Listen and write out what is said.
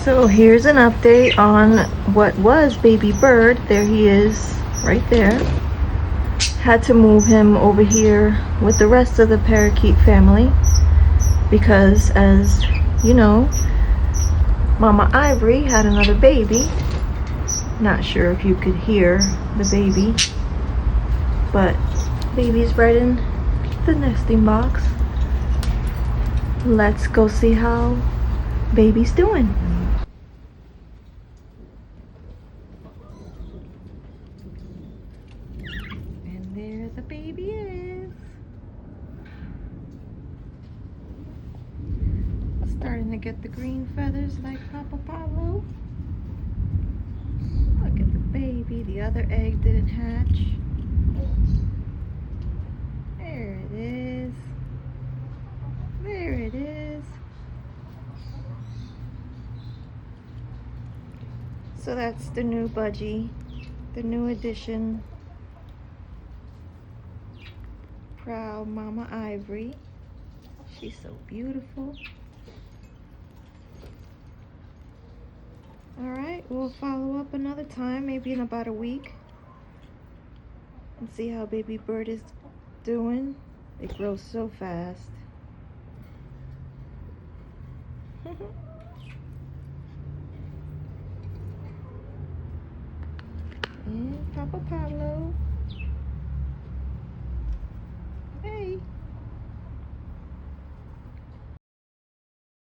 So here's an update on what was baby bird. There he is, right there. Had to move him over here with the rest of the parakeet family because, as you know, Mama Ivory had another baby. Not sure if you could hear the baby, but baby's right in the nesting box. Let's go see how baby's doing. And there the baby is. Starting to get the green feathers like Papa Pablo. Look at the baby. The other egg didn't hatch. There it is. There it is. So that's the new budgie, the new addition. Proud Mama Ivory. She's so beautiful. Alright, we'll follow up another time, maybe in about a week, and see how baby bird is doing. It grows so fast. And Papa Pablo.